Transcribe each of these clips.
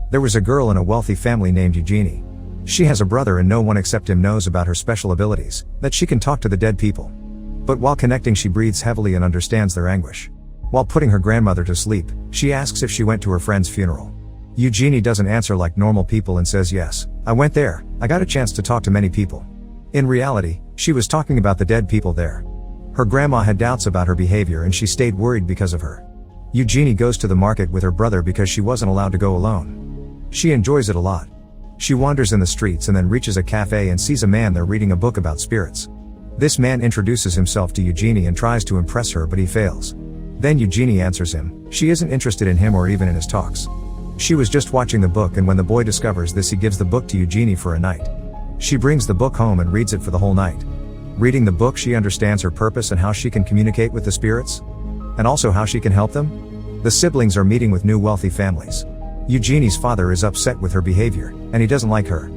There was a girl in a wealthy family named Eugénie. She has a brother and no one except him knows about her special abilities, that she can talk to the dead people. But while connecting she breathes heavily and understands their anguish. While putting her grandmother to sleep, she asks if she went to her friend's funeral. Eugénie doesn't answer like normal people and says yes, I went there, I got a chance to talk to many people. In reality, she was talking about the dead people there. Her grandma had doubts about her behavior and she stayed worried because of her. Eugénie goes to the market with her brother because she wasn't allowed to go alone. She enjoys it a lot. She wanders in the streets and then reaches a cafe and sees a man there reading a book about spirits. This man introduces himself to Eugénie and tries to impress her but he fails. Then Eugénie answers him, she isn't interested in him or even in his talks. She was just watching the book and when the boy discovers this he gives the book to Eugénie for a night. She brings the book home and reads it for the whole night. Reading the book she understands her purpose and how she can communicate with the spirits. And also how she can help them. The siblings are meeting with new wealthy families. Eugénie's father is upset with her behavior, and he doesn't like her.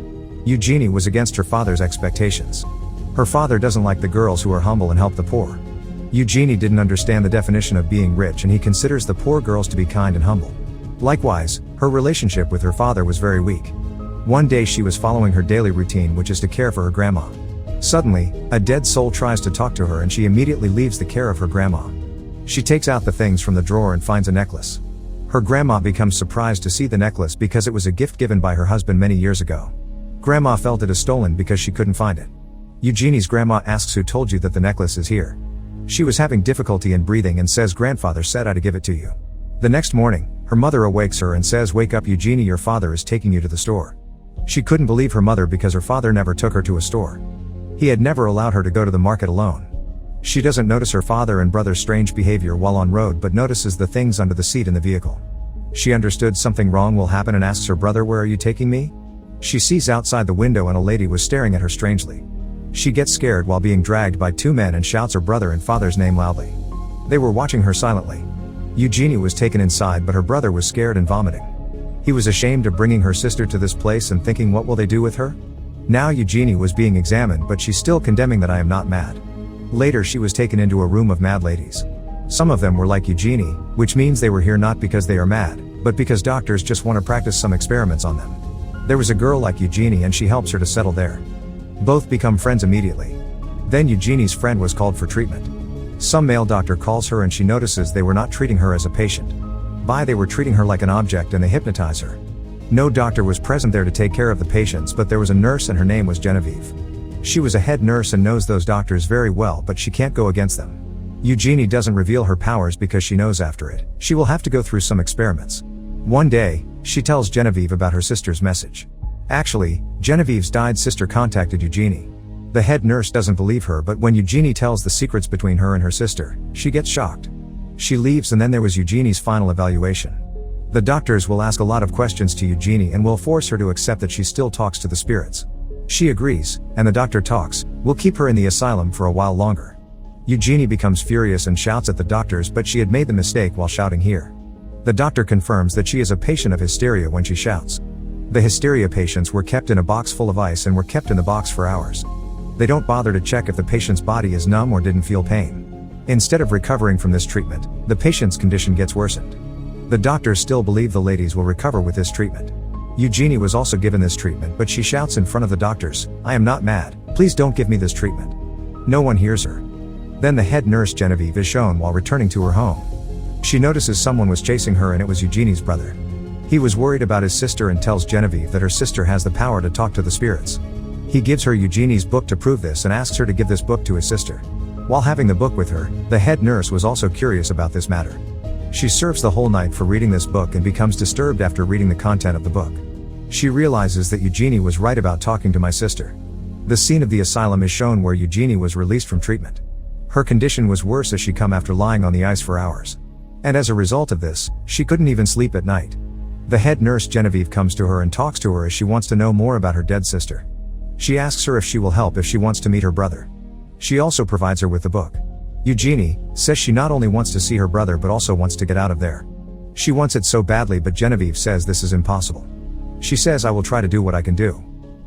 Eugénie was against her father's expectations. Her father doesn't like the girls who are humble and help the poor. Eugénie didn't understand the definition of being rich and he considers the poor girls to be kind and humble. Likewise, her relationship with her father was very weak. One day she was following her daily routine which is to care for her grandma. Suddenly, a dead soul tries to talk to her and she immediately leaves the care of her grandma. She takes out the things from the drawer and finds a necklace. Her grandma becomes surprised to see the necklace because it was a gift given by her husband many years ago. Grandma felt it as stolen because she couldn't find it. Eugénie's grandma asks who told you that the necklace is here. She was having difficulty in breathing and says grandfather said I to give it to you. The next morning, her mother awakes her and says wake up Eugénie, your father is taking you to the store. She couldn't believe her mother because her father never took her to a store. He had never allowed her to go to the market alone. She doesn't notice her father and brother's strange behavior while on road but notices the things under the seat in the vehicle. She understood something wrong will happen and asks her brother where are you taking me? She sees outside the window and a lady was staring at her strangely. She gets scared while being dragged by two men and shouts her brother and father's name loudly. They were watching her silently. Eugénie was taken inside but her brother was scared and vomiting. He was ashamed of bringing her sister to this place and thinking what will they do with her? Now Eugénie was being examined but she's still condemning that I am not mad. Later she was taken into a room of mad ladies. Some of them were like Eugénie, which means they were here not because they are mad, but because doctors just want to practice some experiments on them. There was a girl like Eugénie and she helps her to settle there. Both become friends immediately. Then Eugénie's friend was called for treatment. Some male doctor calls her and she notices they were not treating her as a patient. They were treating her like an object and they hypnotize her. No doctor was present there to take care of the patients but there was a nurse and her name was Genevieve. She was a head nurse and knows those doctors very well but she can't go against them. Eugénie doesn't reveal her powers because she knows after it, she will have to go through some experiments. One day, she tells Genevieve about her sister's message. Actually, Genevieve's died sister contacted Eugénie. The head nurse doesn't believe her but when Eugénie tells the secrets between her and her sister, she gets shocked. She leaves and then there was Eugénie's final evaluation. The doctors will ask a lot of questions to Eugénie and will force her to accept that she still talks to the spirits. She agrees, and the doctor talks, we'll keep her in the asylum for a while longer. Eugénie becomes furious and shouts at the doctors but she had made the mistake while shouting here. The doctor confirms that she is a patient of hysteria when she shouts. The hysteria patients were kept in a box full of ice and were kept in the box for hours. They don't bother to check if the patient's body is numb or didn't feel pain. Instead of recovering from this treatment, the patient's condition gets worsened. The doctors still believe the ladies will recover with this treatment. Eugénie was also given this treatment but she shouts in front of the doctors, I am not mad, please don't give me this treatment. No one hears her. Then the head nurse Genevieve is shown while returning to her home. She notices someone was chasing her and it was Eugénie's brother. He was worried about his sister and tells Genevieve that her sister has the power to talk to the spirits. He gives her Eugénie's book to prove this and asks her to give this book to his sister. While having the book with her, the head nurse was also curious about this matter. She serves the whole night for reading this book and becomes disturbed after reading the content of the book. She realizes that Eugénie was right about talking to my sister. The scene of the asylum is shown where Eugénie was released from treatment. Her condition was worse as she come after lying on the ice for hours. And as a result of this, she couldn't even sleep at night. The head nurse Genevieve comes to her and talks to her as she wants to know more about her dead sister. She asks her if she will help if she wants to meet her brother. She also provides her with the book. Eugénie says she not only wants to see her brother but also wants to get out of there. She wants it so badly but Genevieve says this is impossible. She says I will try to do what I can do.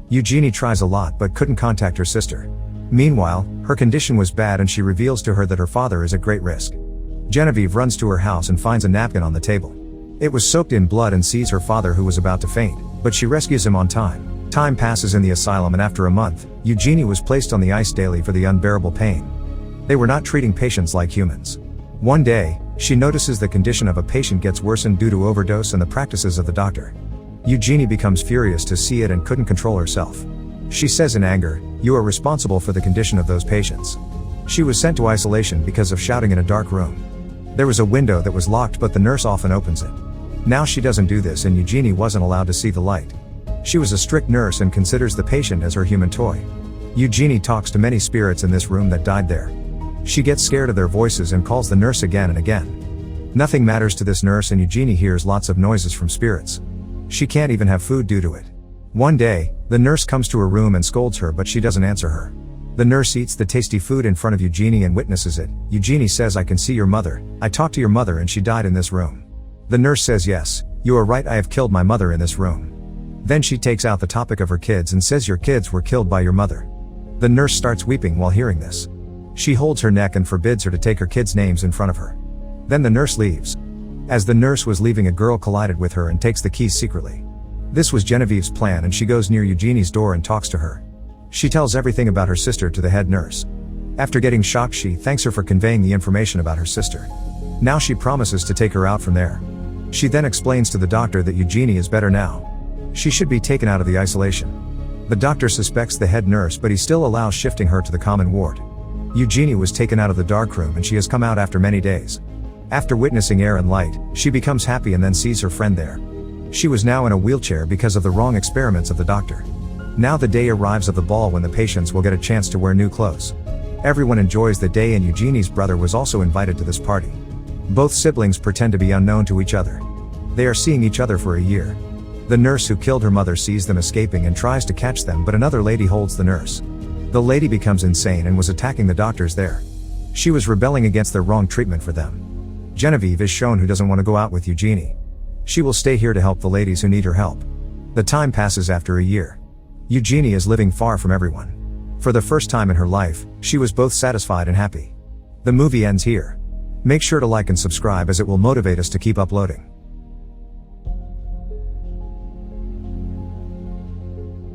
Eugénie tries a lot but couldn't contact her sister. Meanwhile, her condition was bad and she reveals to her that her father is at great risk. Genevieve runs to her house and finds a napkin on the table. It was soaked in blood and sees her father who was about to faint, but she rescues him on time. Time passes in the asylum and after a month, Eugénie was placed on the ice daily for the unbearable pain. They were not treating patients like humans. One day, she notices the condition of a patient gets worsened due to overdose and the practices of the doctor. Eugénie becomes furious to see it and couldn't control herself. She says in anger, "You are responsible for the condition of those patients." She was sent to isolation because of shouting in a dark room. There was a window that was locked but the nurse often opens it. Now she doesn't do this and Eugénie wasn't allowed to see the light. She was a strict nurse and considers the patient as her human toy. Eugénie talks to many spirits in this room that died there. She gets scared of their voices and calls the nurse again and again. Nothing matters to this nurse and Eugénie hears lots of noises from spirits. She can't even have food due to it. One day, the nurse comes to her room and scolds her but she doesn't answer her. The nurse eats the tasty food in front of Eugénie and witnesses it. Eugénie says, "I can see your mother. I talked to your mother and she died in this room." The nurse says, "Yes, you are right, I have killed my mother in this room." Then she takes out the topic of her kids and says, "Your kids were killed by your mother." The nurse starts weeping while hearing this. She holds her neck and forbids her to take her kids' names in front of her. Then the nurse leaves. As the nurse was leaving, a girl collided with her and takes the keys secretly. This was Genevieve's plan and she goes near Eugénie's door and talks to her. She tells everything about her sister to the head nurse. After getting shocked, she thanks her for conveying the information about her sister. Now she promises to take her out from there. She then explains to the doctor that Eugénie is better now. She should be taken out of the isolation. The doctor suspects the head nurse but he still allows shifting her to the common ward. Eugénie was taken out of the dark room and she has come out after many days. After witnessing air and light, she becomes happy and then sees her friend there. She was now in a wheelchair because of the wrong experiments of the doctor. Now the day arrives of the ball when the patients will get a chance to wear new clothes. Everyone enjoys the day and Eugénie's brother was also invited to this party. Both siblings pretend to be unknown to each other. They are seeing each other for a year. The nurse who killed her mother sees them escaping and tries to catch them but another lady holds the nurse. The lady becomes insane and was attacking the doctors there. She was rebelling against their wrong treatment for them. Genevieve is shown who doesn't want to go out with Eugénie. She will stay here to help the ladies who need her help. The time passes after a year. Eugénie is living far from everyone. For the first time in her life, she was both satisfied and happy. The movie ends here. Make sure to like and subscribe as it will motivate us to keep uploading.